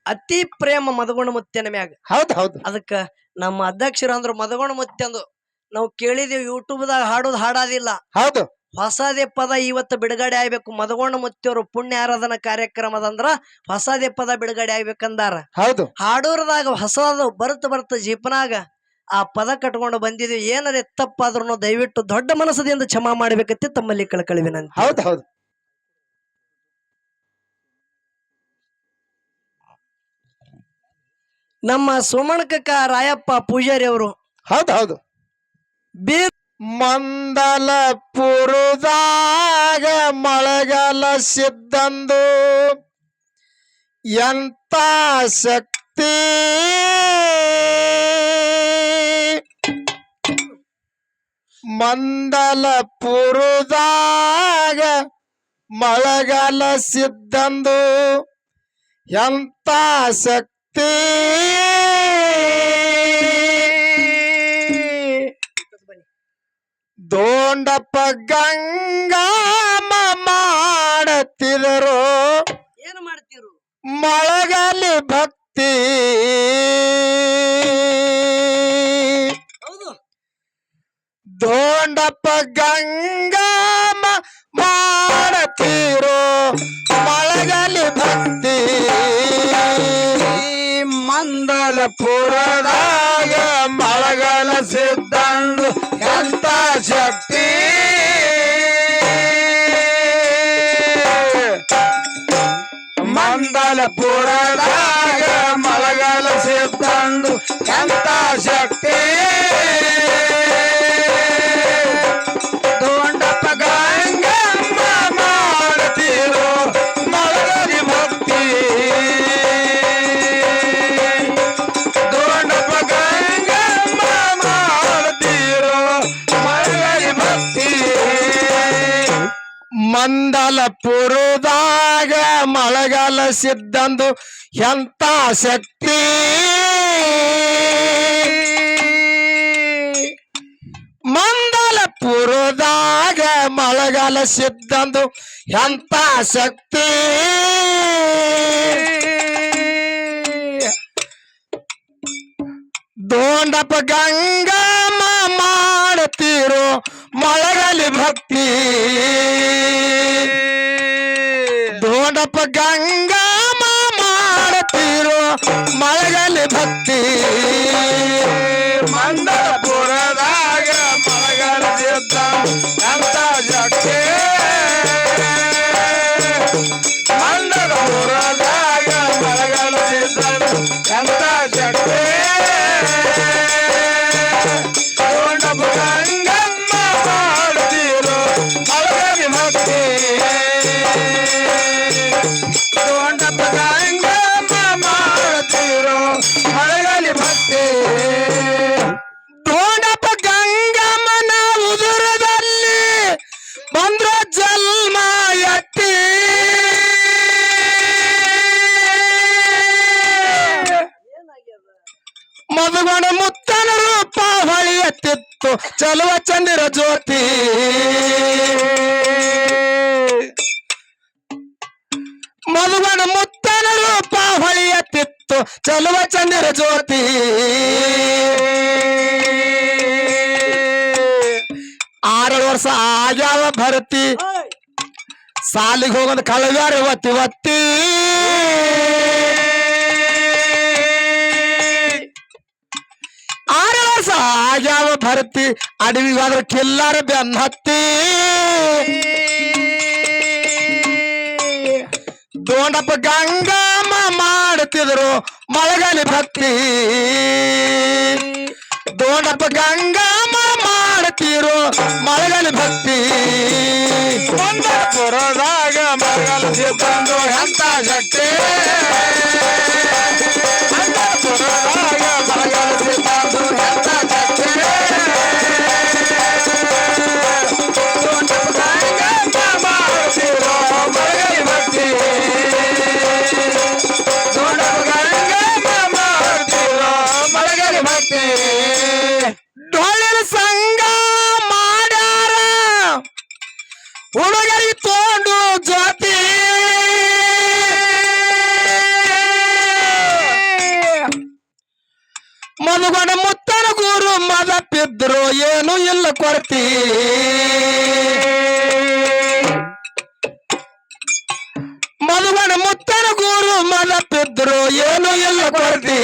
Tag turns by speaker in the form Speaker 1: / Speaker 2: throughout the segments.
Speaker 1: ಅತಿ ಪ್ರೇಮ ಮದಗೊಂಡ ಮುತ್ಯನ ಮ್ಯಾಗ.
Speaker 2: ಹೌದು ಹೌದು.
Speaker 1: ಅದಕ್ಕ ನಮ್ಮ ಅಧ್ಯಕ್ಷರು ಅಂದ್ರು ಮದಗೊಂಡ ಮುತ್ಯಂದು ನಾವು ಕೇಳಿದೇವು ಯೂಟ್ಯೂಬ್ದಾಗ ಹಾಡೋದಿಲ್ಲ.
Speaker 2: ಹೌದು.
Speaker 1: ಹೊಸದೇ ಪದ ಇವತ್ತು ಬಿಡುಗಡೆ ಆಗ್ಬೇಕು. ಮದಗೊಂಡ ಮುತ್ತಿಯವರು ಪುಣ್ಯ ಆರಾಧನಾ ಕಾರ್ಯಕ್ರಮದಂದ್ರ ಹೊಸದೇ ಪದ ಬಿಡುಗಡೆ ಆಗ್ಬೇಕಂದಾರ.
Speaker 2: ಹೌದು.
Speaker 1: ಹಾಡೋರದಾಗ ಹೊಸದು ಬರ್ತ ಜೀಪನಾಗ ಆ ಪದ ಕಟ್ಕೊಂಡು ಬಂದಿದ್ವಿ. ಏನಾರ ತಪ್ಪಾದ್ರೂ ದಯವಿಟ್ಟು ದೊಡ್ಡ ಮನಸ್ಸದಿಂದ ಕ್ಷಮಾ ಮಾಡ್ಬೇಕಂತ ತಮ್ಮಲ್ಲಿ ಕಳಕಳಿ ವಿನಂತಿ.
Speaker 2: ಹೌದು ಹೌದು.
Speaker 1: ನಮ್ಮ ಸುಮಣಕಕ್ಕ ರಾಯಪ್ಪ ಪೂಜಾರಿ ಅವರು.
Speaker 2: ಹೌದು ಹೌದು. ಮಂದಲಪುರದಾಗ ಮಳೆಗಾಲ ಸಿದ್ದಂದು ಎಂತ ಶಕ್ತಿ ಮಂದಲಪುರದಾಗ ಮಳೆಗಾಲ ಸಿದ್ದಂದು ಎಂತ ಶಕ್ತಿ ದೋಂಡಪ್ಪ ಗಂಗಾಮ ಮಾಡುತ್ತಿದರು.
Speaker 1: ಏನು ಮಾಡ್ತಿರು?
Speaker 2: ಮಳೆಗಾಲಿ ಭಕ್ತಿ.
Speaker 1: ಹೌದು.
Speaker 2: ದೋಂಡಪ್ಪ ಗಂಗಾಮ ಮಾಡುತ್ತಿರು ಮಳೆಗಾಲಿ ಭಕ್ತಿ. ಮಂದಲಪುರದಾಗ ಮಳೆಗಾಲ ಸಿದ್ದಂದು ಎಂತ ಶಕ್ತಿ. ಮಂದಲಪುರದಾಗ ಮಳೆಗಾಲ ಸಿದ್ದಂದು ಎಂತ ಶಕ್ತಿ. ದೋಂಡಪ್ಪ ಗಂಗಮ್ಮ ಮಾಡುತ್ತಿರು ಮಳೆಗಾಲಿ ಭಕ್ತಿ. ದೋಂಡಪ್ಪ ಗಂಗಮ್ಮ ಮಾಡುತ್ತಿರು ಮಳೆಗಾಲಿ ಭಕ್ತಿ. ಮಂದಲಪುರದಾಗ ಮಳೆಗಾಲ ಸಿದ್ದಂದು ಎಂತ ಶಕ್ತಿ. ಮಂದಲಪುರದಾಗ ಮಳೆಗಾಲ ಸಿದ್ದಂದು ಎಂತ ಶಕ್ತಿ. ದೋಂಡಪ್ಪ ಗಂಗಮ್ಮ ಮಾಡುತ್ತಿರು ಮಳೆಗಾಲಿ ಭಕ್ತಿ. ದೋಂಡಪ್ಪ ಗಂಗಮ್ಮ ಮಾಡುತ್ತಿರು ಮಳೆಗಾಲಿ ಭಕ್ತಿ. ಮಂದಲಪುರದಾಗ ಮಳೆಗಾಲ ಸಿದ್ದ ಎಂತ ಶಕ್ತಿ. ಮಂದಲಪುರದಾಗ ಮಳೆಗಾಲ ಸಿದ್ದ ಎಂತ ಶಕ್ತಿ. ದೋಂಡಪ್ಪ ಗಂಗಮ್ಮ ಮಾಡುತ್ತಿರು ಮಳೆಗಾಲಿ ಭಕ್ತಿ. ದೋಂಡಪ್ಪ ಗಂಗಮ್ಮ ಮಾಡುತ್ತಿರು ಮಳೆಗಾಲಿ ಭಕ್ತಿ. ದೋಂಡಪ್ಪ ಗಂಗಮ್ಮನ ಉದುರದಲ್ಲಿ ಬಂದ್ರ ಜನ್ಮ ಎತ್ತಿ. ಮಧುಗಣ ಮುತ್ತನ ರೂಪ ಹೊಳೆಯುತ್ತಿತ್ತು ಚಲುವ ಚಂದಿರ ಜ್ಯೋತಿ. ಮಧುಗಣ ಮುತ್ತನ ರೂಪ ಹೊಳೆಯುತ್ತಿತ್ತು ಚಲುವ ಚಂದಿರ ಜ್ಯೋತಿ. ಆರು ವರ್ಷ ಆಗ್ಯಾವ ಭರ್ತಿ ಸಾಲಿಗೆ ಹೋಗೋದು ಕಳಗಾರ ಒತ್ತಿ ಒತ್ತಿ. ಆರು ವರ್ಷ ಆಗ್ಯಾವ ಭರ್ತಿ ಅಡವಿಗಾದ್ರೆ ಕಿಲ್ಲಾರ ಬೆನ್ನ ಹತ್ತಿ. ದೋಂಡಪ್ಪ ಗಂಗಮ್ಮ ಮಾಡುತ್ತಿದ್ರು ಮಳೆಗಾಲಿ ಭಕ್ತಿ. ದೋಂಡಪ್ಪ ಗಂಗಮ್ಮ ಮಾಡುತ್ತಿರು ಮಳೆಗಾಲಿ ಭಕ್ತಿ. ಮಂದಲಪುರದಾಗ ಮಳೆಗಾಲ ಸಿದ್ದಂದು ಎಂತ ಶಕ್ತಿ. ಮಂದಲಪುರದಾಗ ಮಳೆಗಾಲ ಸಿದ್ದಂದು ಎಂತ ಶಕ್ತಿ. ದೋಂಡಪ್ಪ ಗಂಗಮ್ಮ ಮಾಡುತ್ತಿರು ಮಳೆಗಾಲಿ ಭಕ್ತಿ. ದೋಂಡಪ್ಪ ಗಂಗಮ್ಮ ಮಾಡುತ್ತಿರು ಮಳೆಗಾಲಿ ಭಕ್ತಿ. ಡೊಳ್ಳಿನ ಸಂಘ ಮಾಡ್ಯಾರ ಹುಡುಗರಿಗೆ ತೋಂಡು ಜ್ಯೋತಿ. ಮಧುಗಣ ಮುತ್ತನ ಗುರು ಮದಪಿದ್ರು ಏನು ಇಲ್ಲ ಕೊರತಿ ಮಧುಗಣ ಮುತ್ತನ ಗುರು ಮದಪಿದ್ರು ಏನು ಇಲ್ಲ ಕೊರತಿ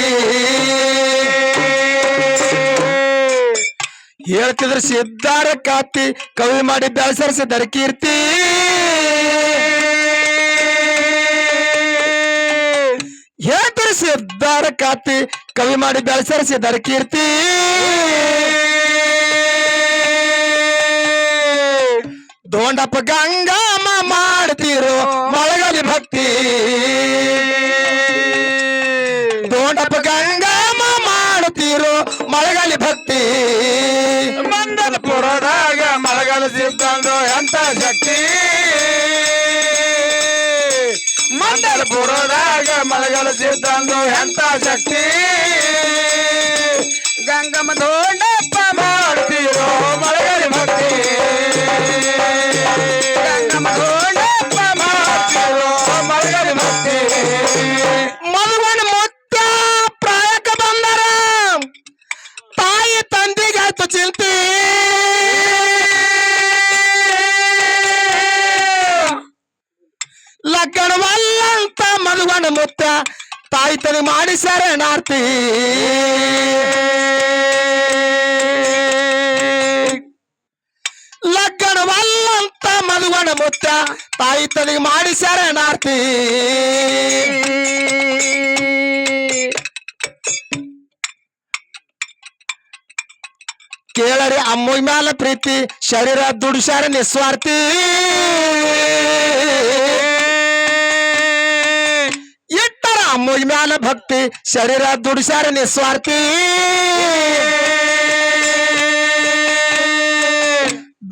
Speaker 2: ಹೇಳ್ತಿದ್ರು ಸಿದ್ಧಾರ ಕಾತಿ ಕವಿ ಮಾಡಿ ಬೆಳೆಸರಿಸಿದರ ಕೀರ್ತಿ ಹೇಳ್ತಿರು ಸಿದ್ಧಾರ ಕಾತಿ ಕವಿ ಮಾಡಿ ಬೆಳೆಸರಿಸಿದರ ಕೀರ್ತಿ ದೋಂಡಪ್ಪ ಗಂಗಮ್ಮ ಮಾಡ್ತಿರೋ ಮಳಗಲಿ ಭಕ್ತಿ ದೋಂಡಪ್ಪ ಗಂಗಮ್ಮ ಮಾಡ್ತಿರೋ ಮಳಗಲಿ ಭಕ್ತಿ
Speaker 3: ಮಂಡಲಪುರದಾಗ ಮಳಗಲ ಸಿದ್ಧಂದು ಎಂತ ಶಕ್ತಿ ಮಂಡಲಪುರದಾಗ ಮಳಗಲ ಸಿದ್ಧಂದು ಎಂತ ಶಕ್ತಿ ಗಂಗಮ್ಮ ದೊಡ್ಡಪ್ಪ ಮಾಡ್ತಿರೋ ಮಳಗಲಿ ಭಕ್ತಿ ಗಂಗಮ್ಮ ದೊಡ್ಡಪ್ಪ ಮಾಡ್ತಿರೋ ಮಳಗಲಿ ಭಕ್ತಿ
Speaker 2: ಮಧುವನ ಮುತ್ತ ಪ್ರಾಯಕ್ಕೆ ಬಂದರ ತಾಯಿ ತಂದೆಗಾಯ್ತು ಚಿಂತೆ ಲಗ್ನವಲ್ಲಂತ ಮಧುವನ ಮುತ್ತ ತಾಯಿ ತನಿ ಮಾಡಿ ಶರಣಾರ್ಥಿ ಲಗ್ನವಲ್ಲಂತ ಮಧುವನ ಮುತ್ತ ತಾಯಿ ತನಿ ಮಾಡಿ ಶರಣಾರ್ಥಿ ಕೇಳರಿ ಅಮ್ಮೋಯ್ ಮ್ಯಾಲ ಪ್ರೀತಿ ಶರೀರ ದುಡಿಸ್ಯಾರ ನಿಸ್ವಾರ್ಥಿ ಇಟ್ಟರ ಅಮ್ಮೋಯ್ ಮ್ಯಾಲ ಭಕ್ತಿ ಶರೀರ ದುಡಿಸ್ಯಾರ ನಿಸ್ವಾರ್ಥಿ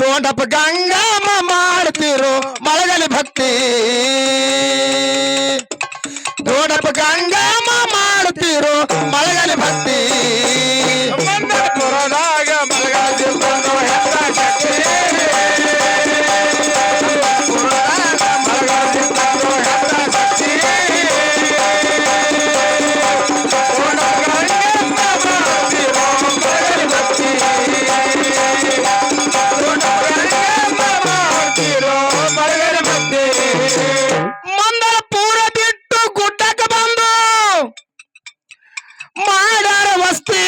Speaker 2: ದೋಂಡಪ್ಪ ಗಂಗಮ್ಮ ಮಾಡ್ತಿರೋ ಮಳಗಲಿ ಭಕ್ತಿ ದೋಂಡಪ್ಪ ಗಂಗಮ್ಮ ಮಾಡ್ತಿರೋ ಮಳಗಲಿ ಭಕ್ತಿ
Speaker 3: ಮಂಡಲಪುರದಾಗ ಮಳಗಲ ಸಿದ್ಧಂದು ಎಂತ ಶಕ್ತಿ ಮಳಗಲ ಸಿದ್ಧಂದು ಎಂತ ಶಕ್ತಿ
Speaker 2: ಮಂಡಲಪುರ ಬಿಟ್ಟು ಗುಡ್ಡಕ್ಕೆ ಬಂದು ಮಾಡ್ಯಾರ ವಸ್ತಿ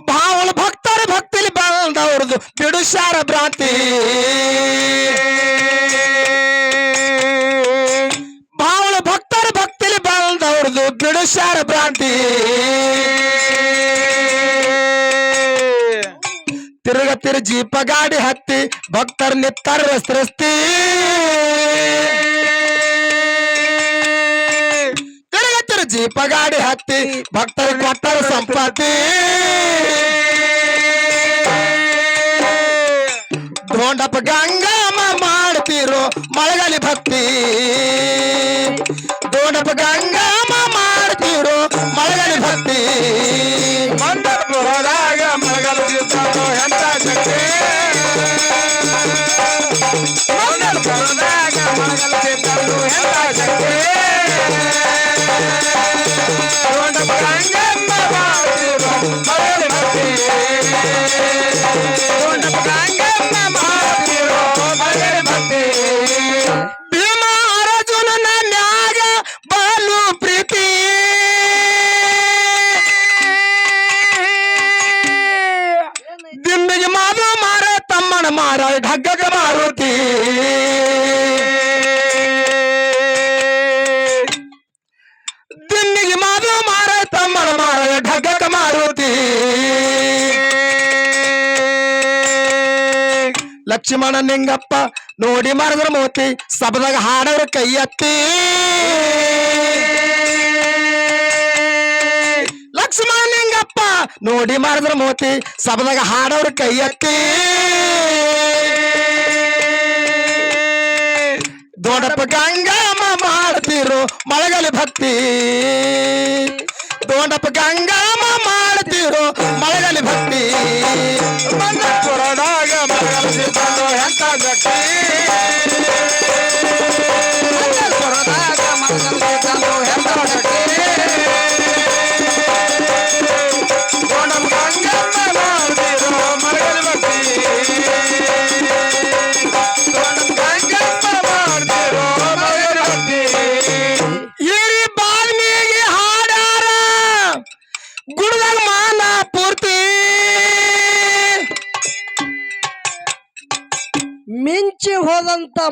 Speaker 2: ಭಾವನ ಭಕ್ತರ ಭಕ್ತಿಲಿ ಬಂದವ್ರದು ಬಿಡುಸಾರ ಭ್ರಾಂತಿ ಭಾವನ ಭಕ್ತರ ಭಕ್ತಿಲಿ ಬಂದವ್ರದು ಬಿಡುಸಾರ ಭ್ರಾಂತಿ ತಿರುಗತ್ತಿರು ಜೀಪ ಗಾಡಿ ಹತ್ತಿ ಭಕ್ತರು ನಿತ್ತಾರ ರಸ್ತಿ ತಿರುಗತ್ತಿರು ಜೀಪ ಗಾಡಿ ಹತ್ತಿ ಭಕ್ತರು ಕೊಟ್ಟರ ಸಂಪತ್ತಿ ದೋಂಡಪ್ಪ ಗಂಗಮ್ಮ ಮಾಡ್ತಿರೋ ಮಳಗಲಿ ಭಕ್ತಿ ದೋಂಡಪ್ಪ ಗಂಗಮ್ಮ ಮಾಡ್ತಿರೋ ಮಳಗಲಿ ಭಕ್ತಿ
Speaker 3: ಮಂಡಲಪುರದಾಗ ಮಳಗಲ ಸಿದ್ಧಂದು ಎಂತ ಶಕ್ತಿ ಮಂಡಲಪುರದಾಗ ಮಳಗಲ ಸಿದ್ಧಂದು ಎಂತ ಶಕ್ತಿ ದೊಡ್ಡಪ್ಪ ಗಂಗಮ್ಮ ಮಾಡ್ತಿರೋ ಮಳಗಲಿ ಭಕ್ತಿ ದೊಡ್ಡಪ್ಪ ಗಂಗಮ್ಮ ಮಾಡ್ತಿರೋ ಮಳಗಲಿ ಭಕ್ತಿ
Speaker 2: ಭೀಮ ಅರ್ಜುನನ ಮ್ಯಾಗ ಬಾಲು ಪ್ರೀತಿ ದಿಂಬಿಗೆ ಮಾದು ಮಾರ ತಮ್ಮನ ಮಾರ ಢಗ್ಗಗ ಮಾರುತಿ ದಿಂಬಿಗೆ ಮಾದು ಮಾರ ತಮ್ಮನ ಮಾರ ಢಗ್ಗಗ ಮಾರುತಿ ಲಕ್ಷ್ಮಣ ನಿಂಗಪ್ಪ ನೋಡಿ ಮಾರಿದ್ರ ಮೋತಿ ಸಬದಾಗ ಹಾಡವ್ರ ಕೈ ಎತ್ತಿ ಲಕ್ಷ್ಮಣ ನಿಂಗಪ್ಪ ನೋಡಿ ಮಾರಿದ್ರ ಮೋತಿ ಸಬದಾಗ ಹಾಡವ್ರ ಕೈ ಎತ್ತಿ ದೊಡ್ಡಪ್ಪ ಗಂಗಮ್ಮ ಮಾಡ್ತಿರೋ ಮಳಗಲಿ ಭಕ್ತಿ ದೊಡ್ಡಪ್ಪ ಗಂಗಮ್ಮ ಮಾಡ್ತಿರೋ ಮಳಗಲಿ ಭಕ್ತಿ
Speaker 3: ಮಂಡಲಪುರದಾಗ ಮಳಗಲ ಸಿದ್ಧಂದು ಎಂತ ಶಕ್ತಿ ಮಂಡಲಪುರದಾಗ ಮಳಗಲ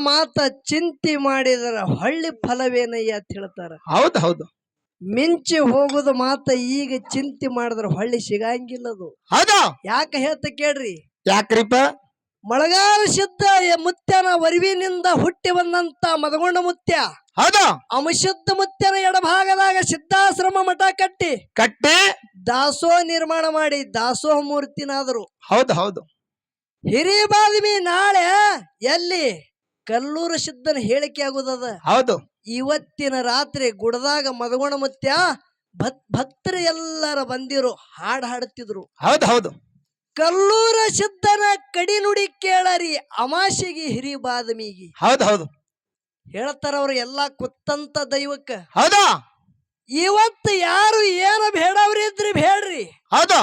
Speaker 1: ಮಾತ ಚಿಂತೆ ಮಾಡಿದರ ಹೊಳ್ಳಿ ಫಲವೇನಯ್ಯ ಅಂತ ಹೇಳ್ತಾರ.
Speaker 2: ಹೌದು ಹೌದು
Speaker 1: ಮಿಂಚಿ ಹೋಗುದು ಮಾತ ಈಗ ಚಿಂತೆ ಮಾಡಿದ್ರ ಹೊಳ್ಳಿ ಸಿಗಂಗಿಲ್ಲದು.
Speaker 2: ಹೌದು
Speaker 1: ಯಾಕೆ ಹೇಳ್ತ ಕೇಳ್ರಿ.
Speaker 2: ಯಾಕ್ರಿಪ್ಪ?
Speaker 1: ಮಳಗಾಲ ಸಿದ್ಧ ಮುತ್ಯನ ವರಿವಿನಿಂದ ಹುಟ್ಟಿ ಬಂದಂತ ಮದಗೊಂಡ ಮುತ್ಯ
Speaker 2: ಹೌದು
Speaker 1: ಅಮಶುದ್ಧ ಮುತ್ಯನ ಎಡಭಾಗದಾಗ ಸಿದ್ಧಾಶ್ರಮ ಮಠ ಕಟ್ಟಿ ದಾಸೋಹ ನಿರ್ಮಾಣ ಮಾಡಿ ದಾಸೋಹ ಮೂರ್ತಿನಾದರು.
Speaker 2: ಹೌದು ಹೌದು
Speaker 1: ಹಿರಿಬಾದ್ಮಿ ನಾಳೆ ಎಲ್ಲಿ ಕಲ್ಲೂರು ಸಿದ್ಧನ ಹೇಳಿಕೆ ಆಗುದದ.
Speaker 2: ಹೌದು
Speaker 1: ಇವತ್ತಿನ ರಾತ್ರಿ ಗುಡದಾಗ ಮದಗೊಂಡ ಮುತ್ಯ ಭಕ್ತರು ಎಲ್ಲರ ಬಂದಿರು ಹಾಡು ಹಾಡುತ್ತಿದ್ರು.
Speaker 2: ಹೌದು ಹೌದು
Speaker 1: ಕಲ್ಲೂರ ಸಿದ್ಧನ ಕಡಿ ನುಡಿ ಕೇಳರಿ ಅಮಾಶಿಗೆ ಹಿರಿಬಾದ್ಮಿಗಿ.
Speaker 2: ಹೌದು ಹೌದು
Speaker 1: ಹೇಳ್ತಾರ ಅವ್ರು ಎಲ್ಲಾ ಕುತ್ತಂತ ದೈವಕ್ಕ.
Speaker 2: ಹೌದು
Speaker 1: ಇವತ್ತು ಯಾರು ಏನು ಬೇಡವ್ರಿದ್ರಿ ಬೇಡ್ರಿ.
Speaker 2: ಹೌದು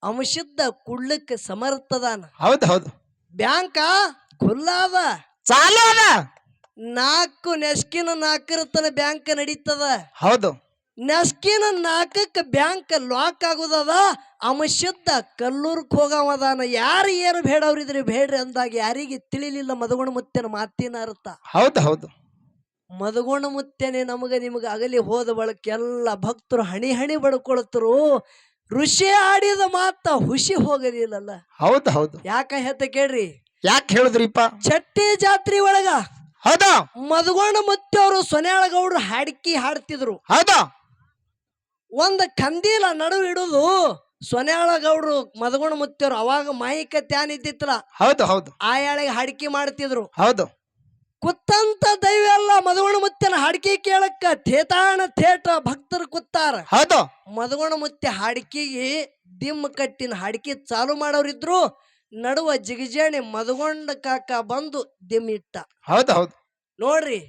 Speaker 1: ಅಂಶುದ್ಧ ಕುಡ್ಲಿಕ್ಕೆ ಸಮರ್ಥದಾನ.
Speaker 2: ಹೌದು ಹೌದು
Speaker 1: ಬ್ಯಾಂಕ ಖುಲ್ಲಾದ
Speaker 2: ಚಾಲು ಅದ.
Speaker 1: 4 ನೆಸ್ಕಿನ 4 ತನ ಬ್ಯಾಂಕ್ ನಡೀತದ.
Speaker 2: ಹೌದು
Speaker 1: ನೆಸ್ಕಿನ 4ಕ್ಕೆ ಬ್ಯಾಂಕ್ ಲಾಕ್ ಆಗುದದ. ಅಂಶುದ್ಧ ಕಲ್ಲೂರ್ಕ್ ಹೋಗವದಾನ. ಯಾರು ಏನು ಬೇಡವ್ರಿದ್ರಿ ಬೇಡ್ರಿ ಅಂದಾಗ ಯಾರಿಗೆ ತಿಳಿಲಿಲ್ಲ ಮದಗೊಂಡ ಮುತ್ಯನ ಮಾತಿನ ಅರ್ಥ.
Speaker 2: ಹೌದು ಹೌದು
Speaker 1: ಮದಗೊಂಡ ಮುತ್ಯನೆ ನಿಮಗ ಅಗಲಿ ಹೋದ ಬಳಕ ಎಲ್ಲ ಭಕ್ತರು ಹಣಿ ಹಣಿ ಬಡ್ಕೊಳ್ತರು. ಋಷಿ ಆಡಿದ ಮಾತ ಹುಷಿ ಹೋಗಲಿಲ್ಲಲ್ಲ.
Speaker 2: ಹೌದು ಹೌದು
Speaker 1: ಯಾಕ ಹೇಳ್ತ ಕೇಳ್ರಿ.
Speaker 2: ಯಾಕೆ ಹೇಳಿದ್ರಿಪ್ಪ?
Speaker 1: ಚಟ್ಟಿ ಜಾತ್ರಿ ಒಳಗ
Speaker 2: ಹೌದು
Speaker 1: ಮದಗೊಂಡ ಮುತ್ಯವರು ಸೊನ್ಯಾಳಗೌಡ್ರು ಹಾಡ್ಕಿ ಹಾಡ್ತಿದ್ರು.
Speaker 2: ಹೌದು
Speaker 1: ಒಂದ್ ಕಂದೀಲ ನಡುವೆ ಇಡುದು ಸೊನ್ಯಾಳಗೌಡ್ರು ಮದಗೊಂಡ ಮುತ್ಯವರು ಅವಾಗ ಮಾಯಿಕ ತ್ಯಾನ್ ಇದ್ದಿತ್ತಲ್ಲ.
Speaker 2: ಹೌದು ಹೌದು
Speaker 1: ಆ ಯಾಳಿಗೆ ಹಾಡ್ಕಿ ಮಾಡ್ತಿದ್ರು.
Speaker 2: ಹೌದು
Speaker 1: ಕುತ್ತಂತ ದೈವ ಎಲ್ಲ ಮದಗೊಂಡ ಮುತ್ಯನ ಹಾಡ್ಕಿ ಕೇಳಕ್ಕ ಥೇತಾಣ ಥೇಟ ಭಕ್ತರು ಕುತ್ತಾರ.
Speaker 2: ಹೌದು
Speaker 1: ಮದಗೊಂಡ ಮುತ್ಯ ಹಾಡ್ಕಿಗೆ ದಿಮ್ಮ ಕಟ್ಟಿನ ಹಾಡ್ಕಿ ಚಾಲು ಮಾಡೋರಿದ್ರು. ನಡುವ ಜಿಗಜಾಣಿ ಮದಗೊಂಡ ಕಾಕ ಬಂದು ದಿಮ್ ಇಟ್ಟ.
Speaker 2: ಹೌದು ಹೌದು
Speaker 1: ನೋಡ್ರಿ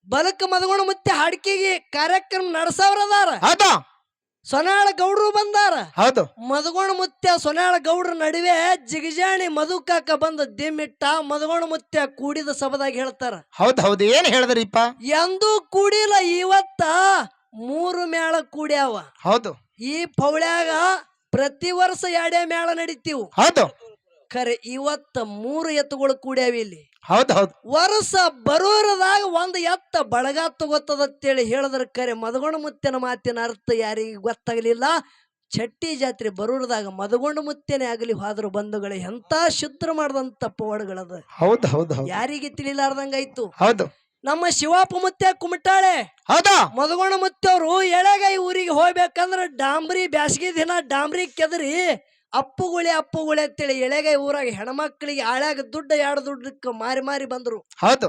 Speaker 1: ಬಲಕ ಮದಗೊಂಡ ಮುತ್ಯ ಹಾಡ್ಕಿಗೆ ಕಾರ್ಯಕ್ರಮ ನಡೆಸವ್ರದಾರ.
Speaker 2: ಹೌದು
Speaker 1: ಸೊನಾಳ ಗೌಡ್ರು ಬಂದಾರ.
Speaker 2: ಹೌದು
Speaker 1: ಮದಗೊಂಡ ಮುತ್ಯ ಸೊನಾಳ ಗೌಡ್ರ ನಡುವೆ ಜಿಗಜಾಣಿ ಮಧು ಕಾಕ ಬಂದು ದಿಮ್ಮಿಟ್ಟ. ಮದಗೊಂಡ ಮುತ್ಯ ಕೂಡಿದ ಸಭದಾಗ ಹೇಳ್ತಾರ.
Speaker 2: ಹೌದು ಹೌದು ಏನ್ ಹೇಳಿದ್ರಿಪ್ಪ?
Speaker 1: ಎಂದೂ ಕೂಡಿಲ್ಲ, ಇವತ್ತ 3 ಮೇಳ ಕೂಡ್ಯಾವ.
Speaker 2: ಹೌದು
Speaker 1: ಈ ಪೌಳ್ಯಾಗ ಪ್ರತಿ ವರ್ಷ 2 ಮೇಳ ನಡೀತೀವ್.
Speaker 2: ಹೌದು
Speaker 1: ಖರೆ ಇವತ್ತ 3 ಎತ್ತುಗಳು ಕೂಡ್ಯಾವ ಇಲ್ಲಿ.
Speaker 2: ಹೌದು ಹೌದು
Speaker 1: ವರ್ಷ ಬರೋರದಾಗ ಒಂದು ಎತ್ತ ಬಳಗ ತಗೋತದಂತೇಳಿ ಹೇಳಿದ್ರ ಖರೆ ಮದಗೊಂಡ ಮುತ್ಯನ ಮಾತಿನ ಅರ್ಥ ಯಾರಿಗೆ ಗೊತ್ತಾಗಲಿಲ್ಲ. ಚಟ್ಟಿ ಜಾತ್ರೆ ಬರೋರದಾಗ ಮದಗೊಂಡ ಮುತ್ಯನೇ ಆಗಲಿ ಹೋದ್ರು ಬಂಧುಗಳೇ ಎಂತ ಶುದ್ಧ ಮಾಡದಂತ ಪವಾಡಗಳದ.
Speaker 2: ಹೌದು ಹೌದು ಹೌದು
Speaker 1: ಯಾರಿಗೆ ತಿಳಿಲಾರ್ದಂಗಾಯ್ತು.
Speaker 2: ಹೌದು
Speaker 1: ನಮ್ಮ ಶಿವಪ್ಪ ಮುತ್ಯ ಕುಮಟಾಳೆ
Speaker 2: ಹೌದು
Speaker 1: ಮದಗೊಂಡ ಮುತ್ಯವ್ರು ಎಳೆಗೈ ಊರಿಗೆ ಹೋಗ್ಬೇಕಂದ್ರ ಡಾಂಬ್ರಿ ಬ್ಯಾಸಗಿ ದಿನ ಡಾಂಬ್ರಿ ಕೆದರಿ ಅಪ್ಪುಗುಳಿ ಅಂತೇಳಿ ಎಳೆಗೈ ಊರಾಗ ಹೆಣ್ಮಕ್ಳಿಗೆ ಆಳ್ಯಾಗ ದುಡ್ಡ 2 ದುಡ್ಡಕ್ಕೆ ಮಾರಿ ಬಂದ್ರು.
Speaker 2: ಹೌದು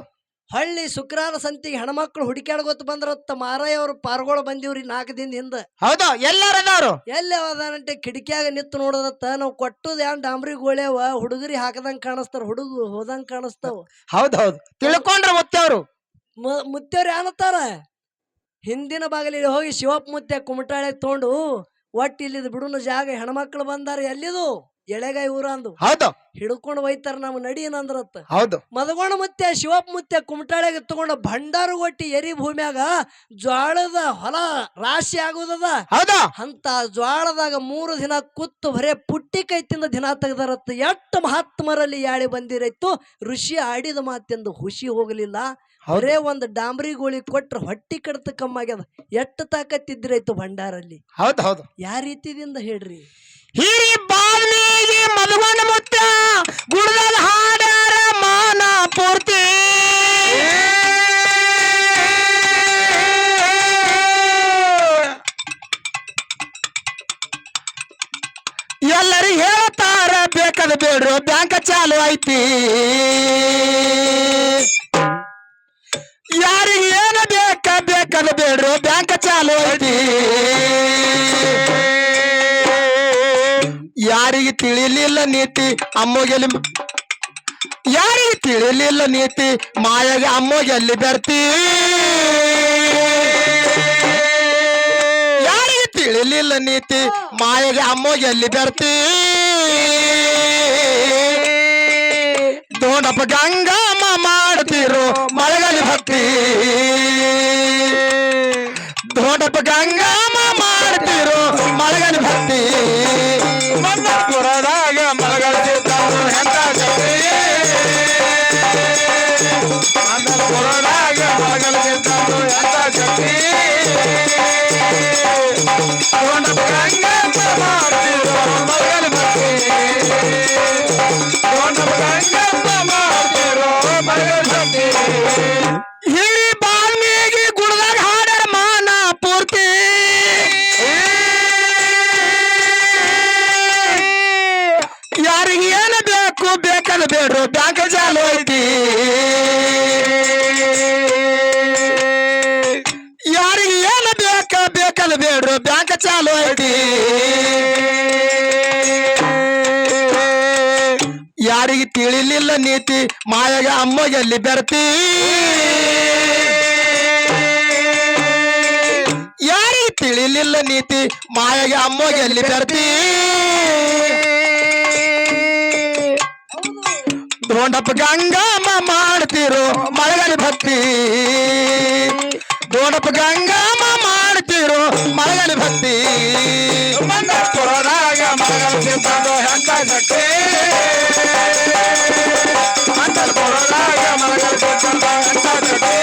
Speaker 1: ಹಳ್ಳಿ ಶುಕ್ರಾರ ಸಂತಿಗೆ ಹೆಣ್ಮಕ್ಳು ಹುಡುಕ್ಯಾಡ್ಗೊತ್ತು ಬಂದ್ರತ್ತ. ಮಾರಾಯ ಅವ್ರು ಪಾರ್ಗೋಳ ಬಂದಿವ್ರಿ 4 ದಿನದ ಹಿಂದ.
Speaker 2: ಹೌದು ಎಲ್ಲಾರದವ್ರು
Speaker 1: ಎಲ್ಲಿ ಅವದಾನಂటే ಕಿಟಕಿಯಾಗ ನಿತ್ತು ನೋಡದತ್ತ. ನಾವು ಕೊಟ್ಟದ ಏನ್ ಡಾಂಬ್ರಿ ಗೋಳ್ಯಾವ ಹುಡುಗರಿ ಹಾಕದಂಗ ಕಾಣಿಸ್ತಾರ, ಹುಡುಗ ಹೋದಂಗ ಕಾಣಿಸ್ತಾವ.
Speaker 2: ಹೌದು ಹೌದು ತಿಳ್ಕೊಂಡ್ರ ಮುತ್ಯವ್ರು.
Speaker 1: ಮುತ್ಯವ್ರು ಏನತ್ತಾರ, ಹಿಂದಿನ ಬಾಗಿಲಿಗೆ ಹೋಗಿ ಶಿವಪ್ಪ ಮುತ್ಯ ಕುಮಟಾಳೆ ತೊಗೊಂಡು ಒಟ್ಟು ಇಲ್ಲಿದ್ ಬಿಡುನ ಜಾಗ ಹೆಣ್ಮಕ್ಳು ಬಂದಾರ. ಎಲ್ಲಿದು ಎಳೆಗಾಯಿ ಊರ ಅಂದು.
Speaker 2: ಹೌದು
Speaker 1: ಹಿಡ್ಕೊಂಡು ಒಯ್ತಾರ ನಮ್ ನಡಿ ಏನಂದ್ರತ್ತ.
Speaker 2: ಹೌದು
Speaker 1: ಮದಗೊಂಡ ಮುತ್ಯ ಶಿವಪ್ಪ ಮುತ್ಯ ಕುಮಟಾಳೆಗೆ ತಗೊಂಡ ಭಂಡಾರ ಒಟ್ಟಿ ಎರಿ ಭೂಮ್ಯಾಗ ಜ್ವಾಳದ ಹೊಲ ರಾಶಿ ಆಗುದದ.
Speaker 2: ಹೌದು
Speaker 1: ಅಂತ ಜ್ವಾಳದಾಗ 3 ದಿನ ಕುತ್ತು ಬರೇ ಪುಟ್ಟಿ ಕೈ ತಿಂದ ದಿನ ತೆಗ್ದಾರತ್ತ. ಎಷ್ಟು ಮಹಾತ್ಮರಲ್ಲಿ ಯಾಳಿ ಬಂದಿರೈತು. ಋಷಿ ಆಡಿದ ಮಾತೆಂದು ಹುಷಿ ಹೋಗಲಿಲ್ಲ. ಬರೇ ಒಂದು ಡಾಂಬ್ರಿ ಗೋಳಿ ಕೊಟ್ರ ಹೊಟ್ಟಿ ಕಡತ ಕಮ್ಮಾಗ್ಯದ. ಎಷ್ಟು ತಾಕತ್ತಿದ್ರೈತು ಭಂಡಾರಲ್ಲಿ.
Speaker 2: ಹೌದು ಹೌದು
Speaker 1: ಯಾವ ರೀತಿದಿಂದ ಹೇಳ್ರಿ.
Speaker 2: ಹಿರಿ ಬಾಲ್ಮೀಗಿ ಮದಗೊಂಡ ಮುತ್ಯ ಗುಡದ ಹಾಡ್ಯಾರ ಮಾನ ಪೂರ್ತಿ. ಎಲ್ಲರಿಗೂ ಹೇಳ್ತಾರ ಬೇಕಾದ ಬೇಡ್ರು ಬ್ಯಾಂಕ್ ಚಾಲು ಐತಿ. ಯಾರಿಗೆ ಏನು ಬೇಕಾದ ಬೇಡ್ರು ಬ್ಯಾಂಕ್ ಚಾಲು ಐತಿ. ಯಾರಿಗೆ ತಿಳಿಲಿಲ್ಲ ನೀತಿ ಅಮ್ಮಗೆಲ್ಲಿ, ಯಾರಿಗೆ ತಿಳಿಲಿಲ್ಲ ನೀತಿ ಮಾಯಾಗೆ ಅಮ್ಮಗೆಲ್ಲಿ ಬರ್ತಿ. ಯಾರಿಗೆ ತಿಳಿಲಿಲ್ಲ ನೀತಿ ಮಾಯಾಗೆ ಅಮ್ಮಗೆಲ್ಲಿ ಬರ್ತಿ. ದೊಡ್ಡಪ್ಪ ಗಂಗಮ್ಮ ಮಾಡ್ತಿರೋ ಮಳೆಗಾಲಿ ಭಕ್ತಿ. ದೊಡ್ಡಪ್ಪ ಗಂಗಮ್ಮ ಮಾಡ್ತಿರೋ ಮಳೆಗಾಲಿ ಭಕ್ತಿ.
Speaker 3: ಮನ್ನಪುರದಾಗ ಮಲಗಳ ಎಂತ ಶಕ್ತಿ.
Speaker 2: ಹಿರಿ ಬಾಲ್ಮೀಗಿ ಗುಡ್ದಾಗ ಹಾಡ್ಯಾರ ಮಾನ ಪೂರ್ತಿ ಯಾರಿಗೆ ಏನು ಬೇಕು ಬೇಕದ ಬೇಡ್ರು ಬ್ಯಾಂಕ್ ಚಾಲು ಐತಿ ಯಾರಿಗೆ ಏನು ಬೇಕದ ಬೇಡ್ರು ಬ್ಯಾಂಕ್ ಚಾಲು ಐತಿ ಯಾರಿಗೆ ತಿಳಿಲಿಲ್ಲ ನೀತಿ ಮಾಯಾಗ ಅಮ್ಮಗೆ ಬೆರ್ತಿ ಯಾರಿಗೆ ತಿಳಿಲಿಲ್ಲ ನೀತಿ ಮಾಯಾಗ ಅಮ್ಮಗೆ ಬೆರ್ತಿ ದೊಂಡಪ್ಪ ಗಂಗಮ್ಮ ಮಾಡ್ತಿರೋ ಮಳಗಲಿ ಭಕ್ತಿ ದೊಂಡಪ್ಪ ಗಂಗಮ್ಮ ಮಾಡ್ತಿರೋ ಮಳಗಲಿ ಭಕ್ತಿ
Speaker 3: ಮಂದಪುರದಾಗ ಮಲಗಲ ಸಿದ್ಧಂದು ಎಂತ ಶಕ್ತಿ ಮಂದಪುರದಾಗ ಮಲಗಲ ಸಿದ್ಧಂದು ಎಂತ ಶಕ್ತಿ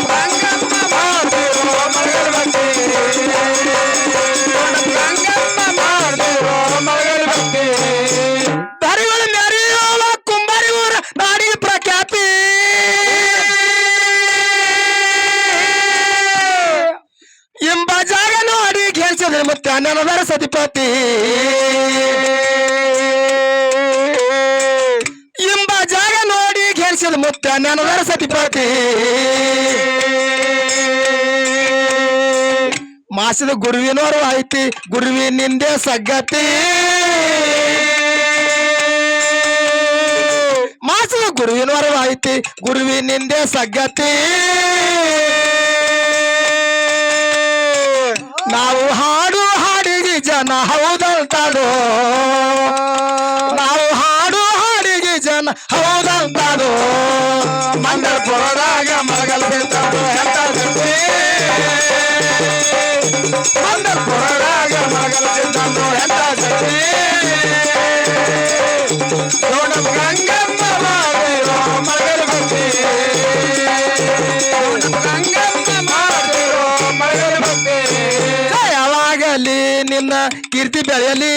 Speaker 3: ಗಂಗಮ್ಮ ಮಾಡ್ತಿರೋ ಮಲಗಲ ಭಕ್ತಿ ಗಂಗಮ್ಮ ಮಾಡ್ತಿರೋ ಮಲಗಲ ಭಕ್ತಿ
Speaker 2: ದರಿಗಳು ಮೆರೆಯುವ ಕುಂಬಾರಿ ಊರ ನಾಡಿ ಪ್ರಖ್ಯಾತಿ ಎಂಬ ಜಾಗ ನೋಡಿ ಗೆಲ್ಸಿದ್ರೆ ಮತ್ತೆ ನನದರ ಸತಿಪತಿ ಎಂಬ ಜಾಗ ನೋಡಿ ಗೆಲ್ಸಿದ ಮುತ್ತ ನನದರ ಸತಿಪತಿ ಮಾಸದ ಗುರುವಿನವರು ಐತಿ ಗುರುವಿನಿಂದೆ ಸಗ್ಗತಿ ಮಾಸದ ಗುರುವಿನವರು ಐತಿ ಗುರುವಿನಿಂದೆ ಸಗ್ಗತಿ ನಾವು ಹಾಡು ಹಾಡಿಗೆ ಜನ ಹೌದಂತಾಡೋ ನಾವು ಹಾಡು ಹಾಡಿಗೆ ಜನ ಹೌದಂತಾಡೋ
Speaker 3: ಮಂದಪುರದಾಗ ಮಲಗಲ ಸಿದ್ಧಂದು ಎಂತ ಶಕ್ತಿ ಮಂದಪುರದಾಗ ಮಲಗಲ ಸಿದ್ಧಂದು ಎಂತ ಶಕ್ತಿ ಗೌಡಪ್ಪ ಗಂಗಮ್ಮ ಮಾಡಿರೋ ಮಲಗಲ ಭಕ್ತಿ ಗೌಡಪ್ಪ ಗಂಗಮ್ಮ ಮಾಡಿರೋ ಮಲಗಲ ಭಕ್ತಿ
Speaker 2: ಜಯವಾಗಲಿ ನಿನ್ನ ಕೀರ್ತಿ ಬೆಳೆಯಲಿ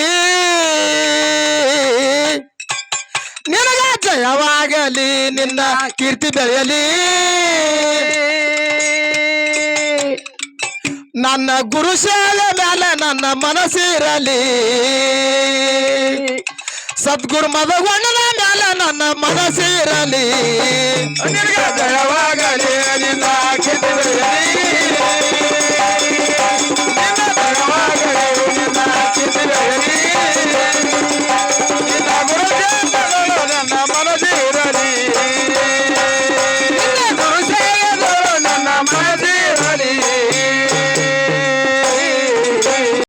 Speaker 2: ನಿನಗ ಜಯವಾಗಲಿ ನಿನ್ನ ಕೀರ್ತಿ ಬೆಳೆಯಲಿ ನನ್ನ ಗುರು ಸೇವೆ ಮೇಲೆ ನನ್ನ ಮನಸ್ಸಿರಲಿ ಸದ್ಗುರು ಮದಗೊಂಡನ ಮೇಲೆ ನನ್ನ ಮನಸ್ಸಿರಲಿ
Speaker 3: ನಿನಗ ಜಯವಾಗಲಿ ನಿನ್ನ ಕೀರ್ತಿ ಬೆಳೆಯಲಿ